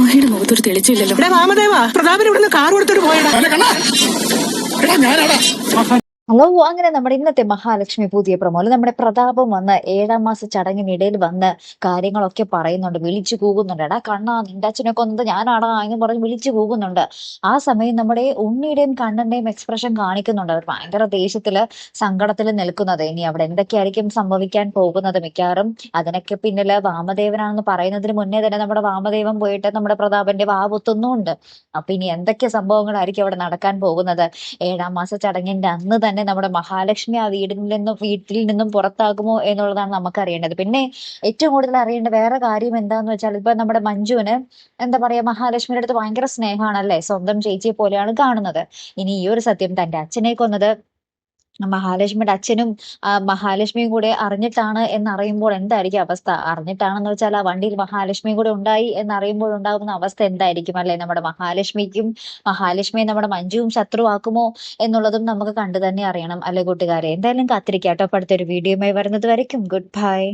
മഹിയുടെ മുഖത്തൊരു തെളിച്ചില്ലല്ലോ. വാമദേവ പ്രതാപൻ ഇവിടുന്ന് കാർ കൊടുത്തിട്ട് പോയടാ. ഹലോ, അങ്ങനെ നമ്മുടെ ഇന്നത്തെ മഹാലക്ഷ്മി പുതിയ പ്രമോല് നമ്മുടെ പ്രതാപം വന്ന് 7ാം മാസ ചടങ്ങിനിടയിൽ വന്ന് കാര്യങ്ങളൊക്കെ പറയുന്നുണ്ട്, വിളിച്ചു കൂകുന്നുണ്ട്. എടാ കണ്ണാ, നിന്റെ അച്ഛനെ കൊന്നത് ഞാനാടാ എന്ന് പറഞ്ഞ് വിളിച്ചു കൂകുന്നുണ്ട്. ആ സമയം നമ്മുടെ ഉണ്ണിയുടെയും കണ്ണന്റെയും എക്സ്പ്രഷൻ കാണിക്കുന്നുണ്ട്. അവർ ഭയങ്കര ദേഷ്യത്തില് സങ്കടത്തില് നിൽക്കുന്നത്. ഇനി അവിടെ എന്തൊക്കെയായിരിക്കും സംഭവിക്കാൻ പോകുന്നത്? മിക്കവാറും അതിനൊക്കെ പിന്നില് വാമദേവനാണെന്ന് പറയുന്നതിന് മുന്നേ തന്നെ നമ്മുടെ വാമദേവൻ പോയിട്ട് നമ്മുടെ പ്രതാപന്റെ വാവുത്തുന്നുണ്ട്. അപ്പൊ ഇനി എന്തൊക്കെ സംഭവങ്ങളായിരിക്കും അവിടെ നടക്കാൻ പോകുന്നത്? 7ാം മാസ ചടങ്ങിന്റെ അന്ന് തന്നെ നമ്മുടെ മഹാലക്ഷ്മി ആ വീട്ടിൽ നിന്നും പുറത്താകുമോ എന്നുള്ളതാണ് നമുക്ക് അറിയേണ്ടത്. പിന്നെ ഏറ്റവും കൂടുതൽ അറിയേണ്ട വേറെ കാര്യം എന്താന്ന് വെച്ചാൽ, ഇപ്പൊ നമ്മുടെ മഞ്ജുവിന് എന്താ പറയാ, മഹാലക്ഷ്മിയുടെ അടുത്ത് ഭയങ്കര സ്നേഹമാണല്ലേ, സ്വന്തം ചേച്ചിയെ പോലെയാണ് കാണുന്നത്. ഇനി ഈ ഒരു സത്യം തന്റെ അച്ഛനെ കൊന്നത് മഹാലക്ഷ്മിയുടെ അച്ഛനും മഹാലക്ഷ്മിയും കൂടെ അറിഞ്ഞിട്ടാണ് എന്നറിയുമ്പോൾ എന്തായിരിക്കും അവസ്ഥ? അറിഞ്ഞിട്ടാണെന്ന് വെച്ചാൽ ആ വണ്ടിയിൽ മഹാലക്ഷ്മിയും കൂടെ ഉണ്ടായി എന്നറിയുമ്പോൾ ഉണ്ടാകുന്ന അവസ്ഥ എന്തായിരിക്കും അല്ലെ? നമ്മുടെ മഹാലക്ഷ്മിയെ നമ്മുടെ മഞ്ജുവും ശത്രുവാക്കുമോ എന്നുള്ളതും നമുക്ക് കണ്ടു തന്നെ അറിയണം അല്ലെ കൂട്ടുകാരെ? എന്തായാലും കാത്തിരിക്കാട്ടോ. അടുത്തൊരു വീഡിയോയുമായി വരുന്നത് വരയ്ക്കും ഗുഡ് ബൈ.